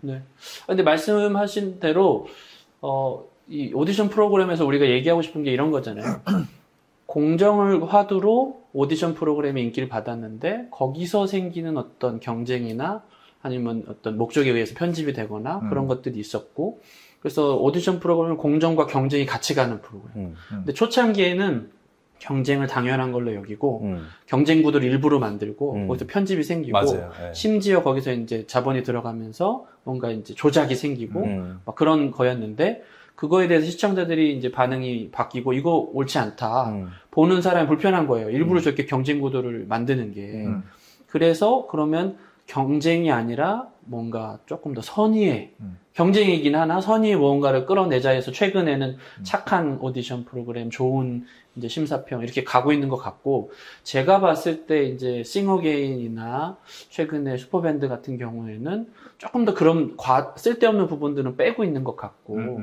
네. 근데 말씀하신 대로 이 오디션 프로그램에서 우리가 얘기하고 싶은 게 이런 거잖아요. 공정을 화두로 오디션 프로그램이 인기를 받았는데 거기서 생기는 어떤 경쟁이나 아니면 어떤 목적에 의해서 편집이 되거나 그런 것들이 있었고, 그래서 오디션 프로그램은 공정과 경쟁이 같이 가는 프로그램. 근데 초창기에는 경쟁을 당연한 걸로 여기고 경쟁 구도를 일부러 만들고 거기서 편집이 생기고 맞아요. 네. 심지어 거기서 이제 자본이 들어가면서 뭔가 이제 조작이 생기고 막 그런 거였는데, 그거에 대해서 시청자들이 이제 반응이 바뀌고 이거 옳지 않다. 보는 사람이 불편한 거예요. 일부러 저렇게 경쟁 구도를 만드는 게. 그래서 그러면 경쟁이 아니라 뭔가 조금 더 선의의 경쟁이긴 하나 선의의 무언가를 끌어내자 해서 최근에는 착한 오디션 프로그램, 좋은 이제 심사평 이렇게 가고 있는 것 같고, 제가 봤을 때 이제 싱어게인이나 최근에 슈퍼밴드 같은 경우에는 조금 더 그런 쓸데없는 부분들은 빼고 있는 것 같고,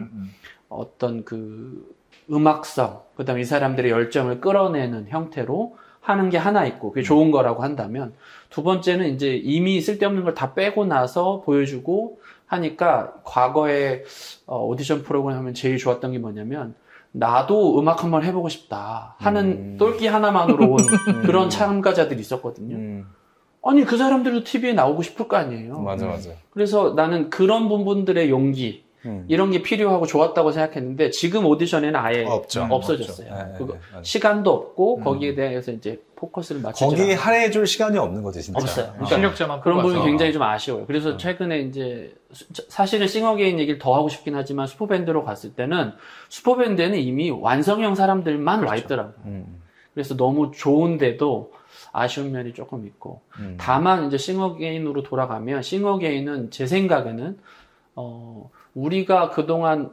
어떤 그 음악성, 그다음에 이 사람들의 열정을 끌어내는 형태로 하는 게 하나 있고 그게 좋은 거라고 한다면, 두 번째는 이제 이미 쓸데없는 걸 다 빼고 나서 보여주고 하니까, 과거에 오디션 프로그램 하면 제일 좋았던 게 뭐냐면 나도 음악 한번 해보고 싶다 하는 똘끼 하나만으로 온 그런 참가자들이 있었거든요. 아니 그 사람들도 TV에 나오고 싶을 거 아니에요. 맞아. 그래서 나는 그런 분들의 용기 이런 게 필요하고 좋았다고 생각했는데, 지금 오디션에는 아예 없어졌어요. 네, 시간도 없고 거기에 대해서 이제 포커스를 맞추지 거기에 할애해줄 시간이 없는 거지 진짜. 없어요. 그러니까 실력자만 그런 부분이 굉장히 좀 아쉬워요. 그래서 최근에 이제 사실은 싱어게인 얘기를 더 하고 싶긴 하지만 슈퍼밴드로 갔을 때는 슈퍼밴드에는 이미 완성형 사람들만 와 있더라고요. 그래서 너무 좋은데도 아쉬운 면이 조금 있고, 다만 이제 싱어게인으로 돌아가면, 싱어게인은 제 생각에는 우리가 그동안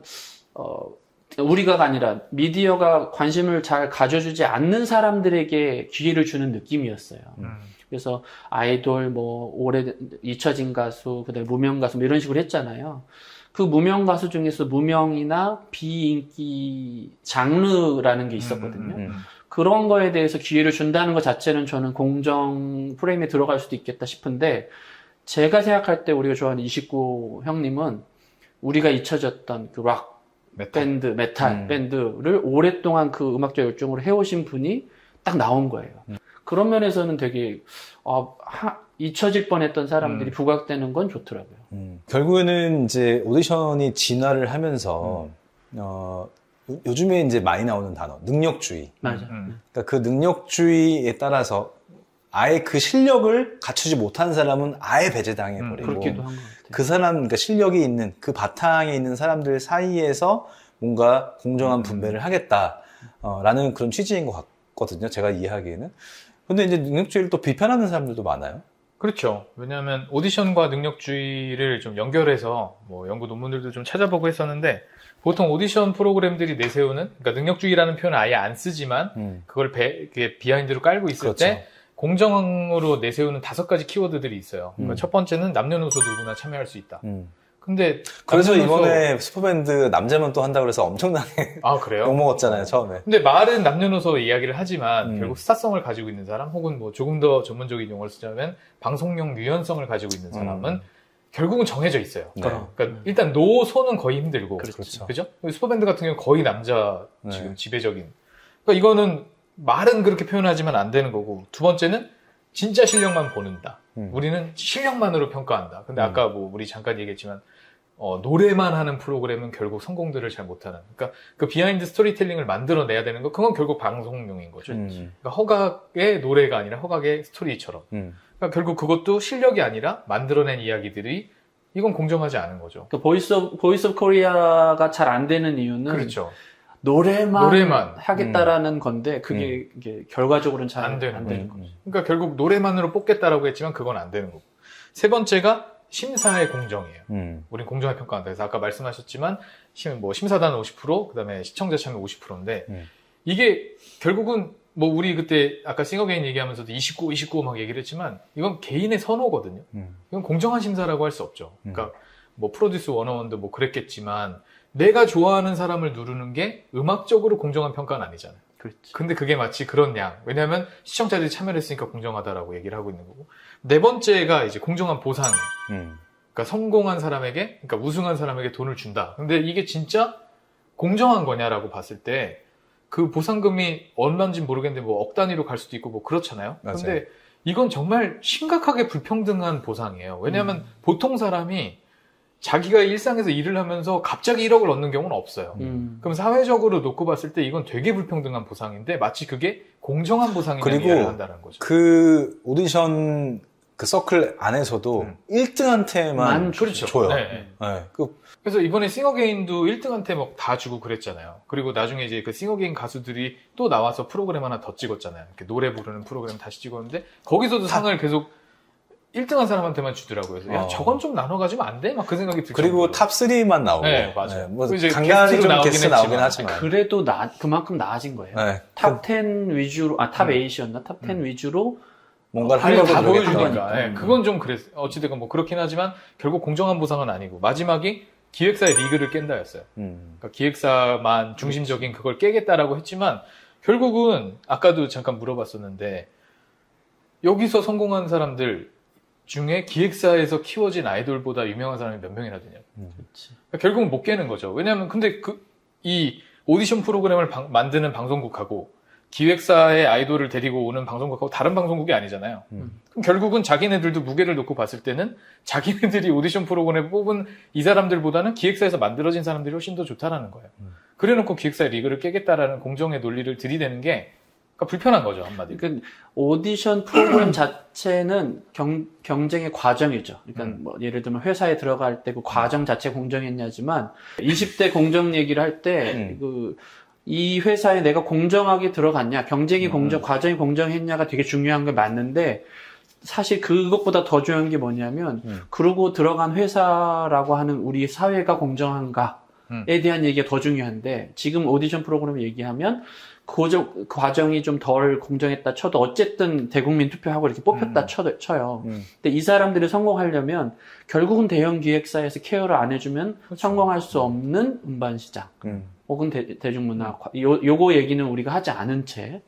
우리가 아니라 미디어가 관심을 잘 가져주지 않는 사람들에게 기회를 주는 느낌이었어요. 그래서 아이돌, 뭐 오래 잊혀진 가수, 그다음에 무명 가수 뭐 이런 식으로 했잖아요. 그 무명 가수 중에서 무명이나 비인기 장르라는 게 있었거든요. 그런 거에 대해서 기회를 준다는 것 자체는 저는 공정 프레임에 들어갈 수도 있겠다 싶은데, 제가 생각할 때 우리가 좋아하는 29 형님은 우리가 잊혀졌던 그 락 밴드, 메탈 밴드를 오랫동안 그 음악적 열정으로 해오신 분이 딱 나온 거예요. 그런 면에서는 되게 잊혀질 뻔했던 사람들이 부각되는 건 좋더라고요. 결국에는 이제 오디션이 진화를 하면서 요즘에 이제 많이 나오는 단어 능력주의. 맞아. 그러니까 그 능력주의에 따라서 아예 그 실력을 갖추지 못한 사람은 아예 배제당해 버리고, 그렇기도 한 것 같아요. 그 사람, 그러니까 실력이 있는 그 바탕에 있는 사람들 사이에서 뭔가 공정한 분배를 하겠다라는 그런 취지인 것 같거든요. 제가 이해하기에는. 근데 이제 능력주의를 또 비판하는 사람들도 많아요. 그렇죠. 왜냐하면 오디션과 능력주의를 좀 연결해서 뭐 연구 논문들도 좀 찾아보고 했었는데, 보통 오디션 프로그램들이 내세우는, 그러니까 능력주의라는 표현을 아예 안 쓰지만 그걸 비하인드로 깔고 있을 그렇죠. 때 공정으로 내세우는 5가지 키워드들이 있어요. 그러니까 첫 번째는 남녀노소 누구나 참여할 수 있다. 근데 그래서 이번에 슈퍼밴드 남자만 또 한다고 그래서 엄청나게 그래요? 욕먹었잖아요, 처음에. 근데 말은 남녀노소 이야기를 하지만 결국 스타성을 가지고 있는 사람, 혹은 뭐 조금 더 전문적인 용어를 쓰자면 방송용 유연성을 가지고 있는 사람은 결국은 정해져 있어요. 네. 그러니까 일단 노소는 거의 힘들고, 그렇죠. 그죠? 슈퍼밴드 같은 경우는 거의 남자 지금 지배적인. 그러니까 이거는 말은 그렇게 표현하지만 안 되는 거고, 두 번째는 진짜 실력만 보는다. 우리는 실력만으로 평가한다. 근데 아까 뭐 우리 잠깐 얘기했지만 노래만 하는 프로그램은 결국 성공들을 잘 못하는. 그러니까 그 비하인드 스토리텔링을 만들어내야 되는 거, 그건 결국 방송용인 거죠. 그러니까 허각의 노래가 아니라 허각의 스토리처럼. 그러니까 결국 그것도 실력이 아니라 만들어낸 이야기들이, 이건 공정하지 않은 거죠. 그러니까 보이스 오브 코리아가 잘 안 되는 이유는 그렇죠. 노래만 하겠다라는 건데, 그게 이게 결과적으로는 잘 안 되는 거죠. 그러니까 결국 노래만으로 뽑겠다라고 했지만 그건 안 되는 거고. 세 번째가 심사의 공정이에요. 우린 공정하게 평가한다. 그래서 아까 말씀하셨지만 심사단은 50%, 그다음에 시청자 참여 50%인데 이게 결국은 뭐 우리 그때 아까 싱어게인 얘기하면서도 29 막 얘기를 했지만, 이건 개인의 선호거든요. 이건 공정한 심사라고 할 수 없죠. 그러니까 뭐 프로듀스 101도 뭐 그랬겠지만, 내가 좋아하는 사람을 누르는 게 음악적으로 공정한 평가는 아니잖아요. 그렇지. 근데 그게 마치 그런 양. 왜냐하면 시청자들이 참여를 했으니까 공정하다라고 얘기를 하고 있는 거고. 네 번째가 이제 공정한 보상이에요. 그러니까 성공한 사람에게, 그러니까 우승한 사람에게 돈을 준다. 근데 이게 진짜 공정한 거냐라고 봤을 때 그 보상금이 얼마인지 모르겠는데 뭐 억 단위로 갈 수도 있고 뭐 그렇잖아요. 맞아요. 근데 이건 정말 심각하게 불평등한 보상이에요. 왜냐하면 보통 사람이 자기가 일상에서 일을 하면서 갑자기 1억을 얻는 경우는 없어요. 그럼 사회적으로 놓고 봤을 때 이건 되게 불평등한 보상인데 마치 그게 공정한 보상이라는 이야기를 한다는 거죠. 그 오디션 그 서클 안에서도 1등한테만 그렇죠. 줘요. 네. 네. 그래서 이번에 싱어게인도 1등한테 막 다 주고 그랬잖아요. 그리고 나중에 이제 그 싱어게인 가수들이 또 나와서 프로그램 하나 더 찍었잖아요. 이렇게 노래 부르는 프로그램 다시 찍었는데 거기서도 상을 계속 1등한 사람한테만 주더라고요. 그래서 야 저건 좀 나눠 가지면 안 돼? 막 그 생각이 들죠. 그리고 탑 3만 나오고. 네, 맞아요. 뭐 이제 간간히 좀 나오긴 게스트 나오긴 하지만. 그래도 그만큼 나아진 거예요. 네. 탑 10 위주로, 탑 8이었나? 탑 10 위주로 뭔가를 그래서 다 하려고 보여주니까. 네, 그건 좀 그랬어요. 어찌됐건 뭐 그렇긴 하지만 결국 공정한 보상은 아니고 마지막이 기획사의 리그를 깬다였어요. 그러니까 기획사만 중심적인 그걸 깨겠다라고 했지만 결국은 아까도 잠깐 물어봤었는데 여기서 성공한 사람들 중에 기획사에서 키워진 아이돌보다 유명한 사람이 몇 명이나 되냐고. 그러니까 결국은 못 깨는 거죠. 왜냐하면 근데 이 오디션 프로그램을 만드는 방송국하고 기획사의 아이돌을 데리고 오는 방송국하고 다른 방송국이 아니잖아요. 그럼 결국은 자기네들도 무게를 놓고 봤을 때는 자기네들이 오디션 프로그램에 뽑은 이 사람들보다는 기획사에서 만들어진 사람들이 훨씬 더 좋다라는 거예요. 그래놓고 기획사의 리그를 깨겠다라는 공정의 논리를 들이대는 게 그러니까 불편한 거죠, 한마디로. 그러니까 오디션 프로그램 자체는 경쟁의 과정이죠. 그러니까 뭐 예를 들면 회사에 들어갈 때 그 과정 자체 공정했냐지만 20대 공정 얘기를 할 때 이 회사에 내가 공정하게 들어갔냐, 경쟁이 과정이 공정했냐가 되게 중요한 게 맞는데, 사실 그것보다 더 중요한 게 뭐냐면, 그러고 들어간 회사라고 하는 우리 사회가 공정한가에 대한 얘기가 더 중요한데, 지금 오디션 프로그램 얘기하면, 그 과정이 좀 덜 공정했다 쳐도 어쨌든 대국민 투표하고 이렇게 뽑혔다 쳐요. 근데 이 사람들이 성공하려면 결국은 대형 기획사에서 케어를 안 해주면 그렇죠. 성공할 수 없는 음반 시장 혹은 대중문화 요거 얘기는 우리가 하지 않은 채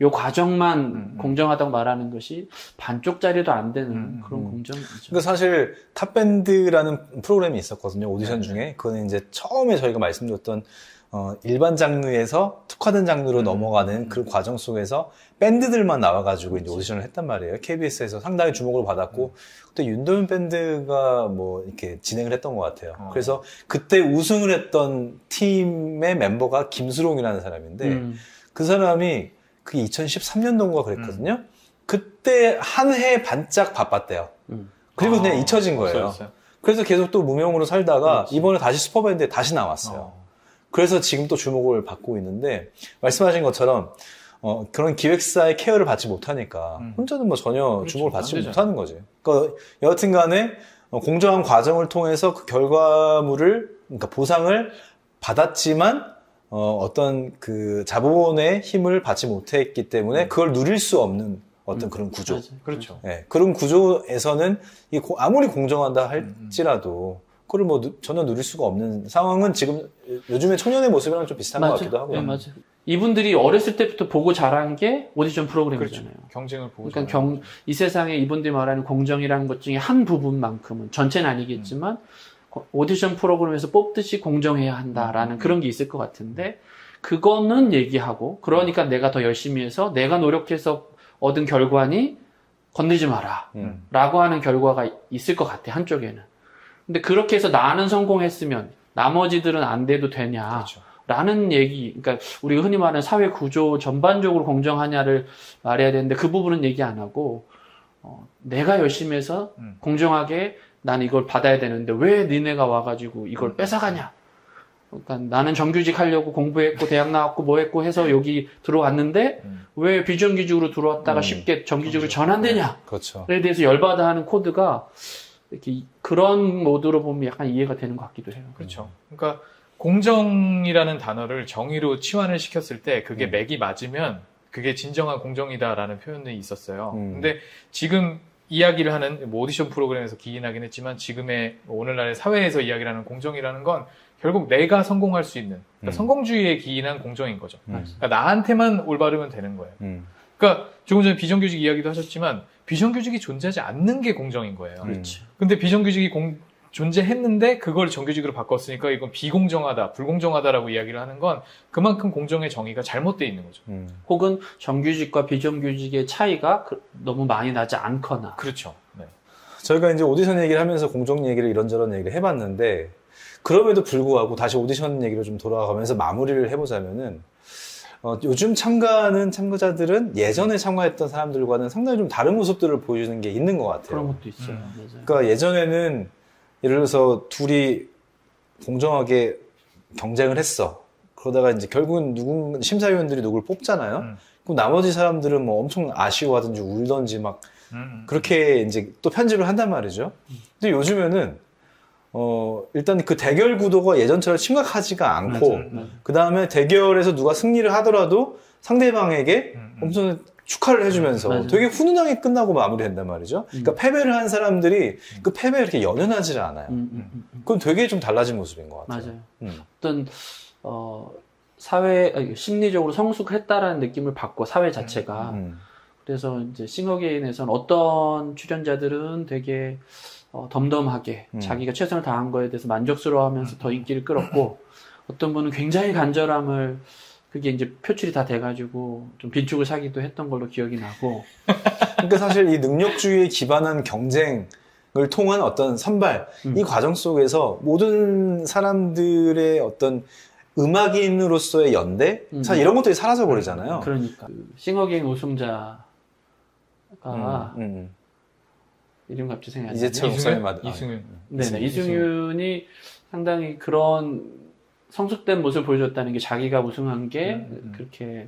요 과정만 공정하다고 말하는 것이 반쪽짜리도 안 되는 그런 공정이죠. 그러니까 사실 탑밴드라는 프로그램이 있었거든요. 오디션 중에. 그거는 이제 처음에 저희가 말씀드렸던 일반 장르에서 특화된 장르로 넘어가는 그 과정 속에서 밴드들만 나와가지고 이제 오디션을 했단 말이에요. KBS에서 상당히 주목을 받았고, 그때 윤도현 밴드가 뭐 이렇게 진행을 했던 것 같아요. 그래서 그때 우승을 했던 팀의 멤버가 김수롱이라는 사람인데, 그 사람이 그게 2013년도인가 그랬거든요. 그때 한 해 반짝 바빴대요. 그리고 그냥 잊혀진 거예요. 없어졌어요. 그래서 계속 또 무명으로 살다가 이번에 다시 슈퍼밴드에 다시 나왔어요. 그래서 지금 또 주목을 받고 있는데, 말씀하신 것처럼, 그런 기획사의 케어를 받지 못하니까, 혼자는 뭐 전혀 그렇죠. 주목을 받지 못하는 거지. 그러니까, 여하튼 간에, 공정한 과정을 통해서 그 결과물을, 그러니까 보상을 받았지만, 어떤 그 자본의 힘을 받지 못했기 때문에, 그걸 누릴 수 없는 어떤 그런 구조. 그렇죠. 네, 그런 구조에서는, 아무리 공정하다 할지라도, 그걸 뭐 전혀 누릴 수가 없는 상황은 지금 요즘의 초년의 모습이랑 좀 비슷한 것 같기도 하고요. 네, 맞아요. 이분들이 어렸을 때부터 보고 자란 게 오디션 프로그램이잖아요. 그렇죠. 경쟁을 보고 그러니까 이 세상에 이분들이 말하는 공정이라는 것 중에 한 부분만큼은 전체는 아니겠지만 오디션 프로그램에서 뽑듯이 공정해야 한다라는 그런 게 있을 것 같은데 그거는 얘기하고 그러니까 내가 더 열심히 해서 내가 노력해서 얻은 결과니 건들지 마라 라고 하는 결과가 있을 것 같아 한쪽에는. 근데 그렇게 해서 나는 성공했으면 나머지들은 안 돼도 되냐 그렇죠. 라는 얘기, 그러니까 우리가 흔히 말하는 사회 구조 전반적으로 공정하냐를 말해야 되는데 그 부분은 얘기 안 하고 내가 열심히 해서 공정하게 난 이걸 받아야 되는데 왜 니네가 와가지고 이걸 뺏어가냐. 그러니까 나는 정규직 하려고 공부했고 대학 나왔고 뭐 했고 해서 여기 들어왔는데 왜 비정규직으로 들어왔다가 쉽게 정규직으로 전환되냐. 그렇죠. 에 대해서 열받아 하는 코드가 이렇게 그런 모드로 보면 약간 이해가 되는 것 같기도 해요. 그렇죠. 그러니까 공정이라는 단어를 정의로 치환을 시켰을 때 그게 맥이 맞으면 그게 진정한 공정이다라는 표현이 있었어요. 근데 지금 이야기를 하는 뭐 오디션 프로그램에서 기인하긴 했지만 지금의 오늘날의 사회에서 이야기를 하는 공정이라는 건 결국 내가 성공할 수 있는 그러니까 성공주의에 기인한 공정인 거죠. 그러니까 나한테만 올바르면 되는 거예요. 그러니까 조금 전에 비정규직 이야기도 하셨지만 비정규직이 존재하지 않는 게 공정인 거예요. 그렇죠. 근데 비정규직이 존재했는데 그걸 정규직으로 바꿨으니까 이건 비공정하다, 불공정하다라고 이야기를 하는 건 그만큼 공정의 정의가 잘못되어 있는 거죠. 혹은 정규직과 비정규직의 차이가 너무 많이 나지 않거나. 그렇죠. 네. 저희가 이제 오디션 얘기를 하면서 공정 얘기를 이런저런 얘기를 해봤는데 그럼에도 불구하고 다시 오디션 얘기로 좀 돌아가면서 마무리를 해보자면은 요즘 참가하는 참가자들은 예전에 참가했던 사람들과는 상당히 좀 다른 모습들을 보여주는 게 있는 것 같아요. 그런 것도 있어요. 맞아요. 그러니까 예전에는 예를 들어서 둘이 공정하게 경쟁을 했어. 그러다가 이제 결국은 심사위원들이 누굴 뽑잖아요. 그럼 나머지 사람들은 뭐 엄청 아쉬워하든지 울든지 막 그렇게 이제 또 편집을 한단 말이죠. 근데 요즘에는 일단 그 대결 구도가 예전처럼 심각하지가 않고, 그 다음에 대결에서 누가 승리를 하더라도 상대방에게 엄청 축하를 해주면서 되게 훈훈하게 끝나고 마무리된단 말이죠. 그러니까 패배를 한 사람들이 그 패배에 이렇게 연연하지 않아요. 그건 되게 좀 달라진 모습인 것 같아요. 맞아요. 어떤, 심리적으로 성숙했다라는 느낌을 받고, 사회 자체가. 그래서 이제 싱어게인에서는 어떤 출연자들은 되게 덤덤하게 자기가 최선을 다한 거에 대해서 만족스러워하면서 더 인기를 끌었고 어떤 분은 굉장히 간절함을 그게 이제 표출이 다 돼가지고 좀 빈축을 사기도 했던 걸로 기억이 나고. 그러니까 사실 이 능력주의에 기반한 경쟁을 통한 어떤 선발 이 과정 속에서 모든 사람들의 어떤 음악인으로서의 연대 사실 이런 것들이 사라져 버리잖아요. 그러니까 싱어게인 우승자가 이름 갑자기 생각이 안 나요. 이재철 목사님 맞아. 이승윤. 네네. 이승윤이 상당히 그런 성숙된 모습을 보여줬다는 게 자기가 우승한 게 그렇게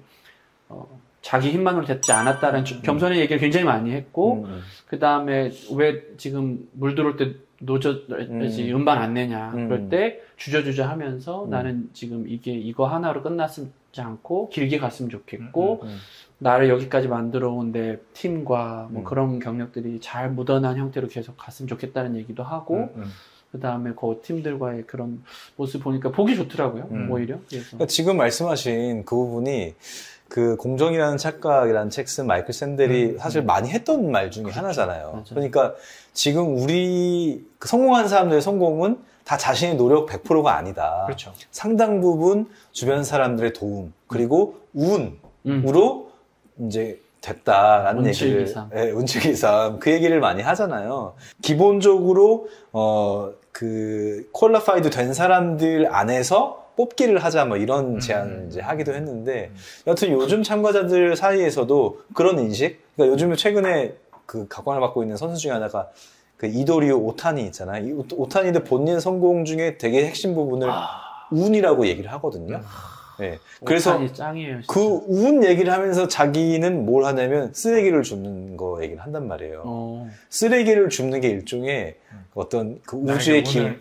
자기 힘만으로 됐지 않았다는 겸손의 얘기를 굉장히 많이 했고 그 다음에 왜 지금 물 들어올 때 노젓지 음반 안 내냐 그럴 때 주저주저 하면서 나는 지금 이거 하나로 끝났지 않고 길게 갔으면 좋겠고 나를 여기까지 만들어 온 내 팀과 뭐 그런 경력들이 잘 묻어난 형태로 계속 갔으면 좋겠다는 얘기도 하고 그 다음에 그 팀들과의 그런 모습 보니까 보기 좋더라고요. 오히려. 그래서. 그러니까 지금 말씀하신 그 부분이 그 공정이라는 착각이라는 책 쓴 마이클 샌델이 사실 많이 했던 말 중에 그렇죠. 하나잖아요. 맞아요. 그러니까 지금 우리 성공한 사람들의 성공은 다 자신의 노력 100%가 아니다. 그렇죠. 상당 부분 주변 사람들의 도움 그리고 운으로 이제 됐다라는 얘기를 운치기삼 그 얘기를 많이 하잖아요. 기본적으로 그 퀄리파이드 된 사람들 안에서 뽑기를 하자 뭐 이런 제안을 이제 하기도 했는데 여튼 요즘 참가자들 사이에서도 그런 인식 그러니까 요즘에 최근에 그 각광을 받고 있는 선수 중에 하나가 그 이도리오 오타니 있잖아요. 이 오타니도 본인 성공 중에 되게 핵심 부분을 운이라고 얘기를 하거든요. 네. 그래서 짱이에요, 그 운 얘기를 하면서 자기는 뭘 하냐면 쓰레기를 줍는 거 얘기를 한단 말이에요. 쓰레기를 줍는 게 일종의 어떤 그 우주의 기운,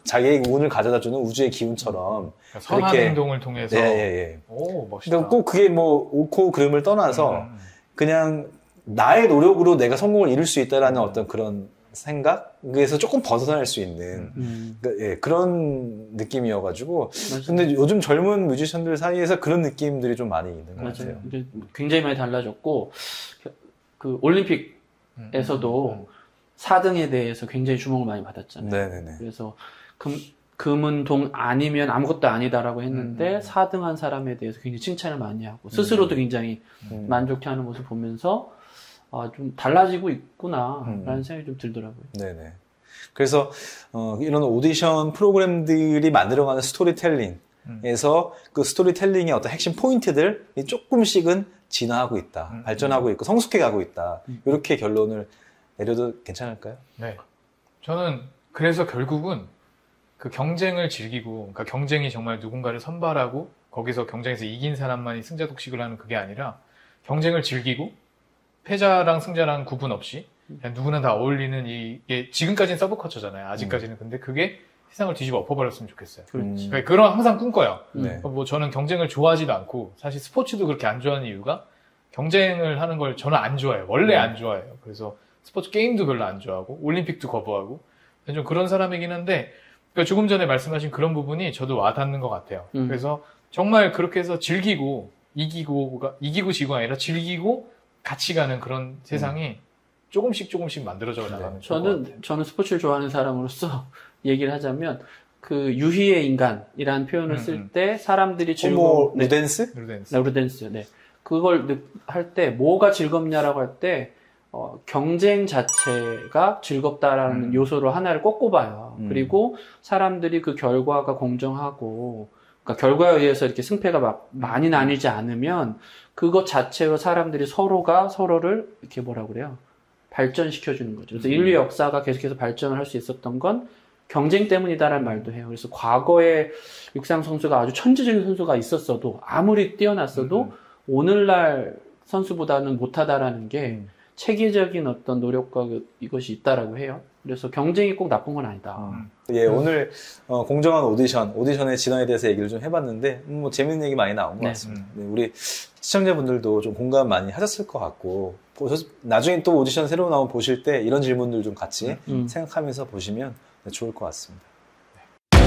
자기의 운을 가져다주는 우주의 기운처럼 선한 그렇게, 행동을 통해서. 오, 멋있다. 그러니까 꼭 그게 뭐 옳고 그름을 떠나서 그냥 나의 노력으로 내가 성공을 이룰 수 있다라는 어떤 그런 생각에서 조금 벗어날 수 있는 그러니까 그런 느낌이어가지고 근데 요즘 젊은 뮤지션들 사이에서 그런 느낌들이 좀 많이 있는 것 같아요. 굉장히 많이 달라졌고 그 올림픽에서도 4등에 대해서 굉장히 주목을 많이 받았잖아요. 네네네. 그래서 금은 동 아니면 아무것도 아니다라고 했는데 4등한 사람에 대해서 굉장히 칭찬을 많이 하고 스스로도 굉장히 만족해하는 모습 보면서 좀 달라지고 있구나라는 생각이 좀 들더라고요. 네네. 그래서 이런 오디션 프로그램들이 만들어가는 스토리텔링에서 그 스토리텔링의 어떤 핵심 포인트들이 조금씩은 진화하고 있다, 발전하고 있고 성숙해가고 있다. 이렇게 결론을 내려도 괜찮을까요? 네. 저는 그래서 결국은 그 경쟁을 즐기고, 그러니까 경쟁이 정말 누군가를 선발하고 거기서 경쟁에서 이긴 사람만이 승자 독식을 하는 그게 아니라 경쟁을 즐기고 패자랑 승자랑 구분 없이 그냥 누구나 다 어울리는 이게 지금까지는 서브컬처잖아요. 아직까지는. 근데 그게 세상을 뒤집어 엎어버렸으면 좋겠어요. 그러니까 그런 항상 꿈꿔요. 뭐 저는 경쟁을 좋아하지도 않고 사실 스포츠도 그렇게 안 좋아하는 이유가 경쟁을 하는 걸 저는 안 좋아해요. 원래 안 좋아해요. 그래서 스포츠 게임도 별로 안 좋아하고 올림픽도 거부하고 좀 그런 사람이긴 한데 그러니까 조금 전에 말씀하신 그런 부분이 저도 와닿는 것 같아요. 그래서 정말 그렇게 해서 즐기고 이기고 지고가 아니라 즐기고 같이 가는 그런 세상이 조금씩 만들어져 나가는. 저는 스포츠를 좋아하는 사람으로서 얘기를 하자면 그 유희의 인간이라는 표현을 쓸 때 사람들이 즐거운 루덴스? 루덴스. 네. 그걸 할 때 뭐가 즐겁냐라고 할 때 경쟁 자체가 즐겁다라는 요소로 하나를 꼽아요. 그리고 사람들이 그 결과가 공정하고, 그러니까 결과에 의해서 이렇게 승패가 막 많이 나뉘지 않으면 그것 자체로 사람들이 서로가 서로를 이렇게 뭐라 그래요? 발전시켜주는 거죠. 그래서 인류 역사가 계속해서 발전을 할 수 있었던 건 경쟁 때문이다라는 말도 해요. 그래서 과거에 육상 선수가 아주 천재적인 선수가 있었어도, 아무리 뛰어났어도 오늘날 선수보다는 못하다라는 게 체계적인 어떤 노력과 이것이 있다라고 해요. 그래서 경쟁이 꼭 나쁜 건 아니다. 예, 오늘 공정한 오디션의 진화에 대해서 얘기를 좀 해봤는데 뭐 재밌는 얘기 많이 나온 것 같습니다. 네, 우리 시청자분들도 좀 공감 많이 하셨을 것 같고 나중에 또 오디션 새로 나오면 보실 때 이런 질문들 좀 같이 생각하면서 보시면 좋을 것 같습니다. 네.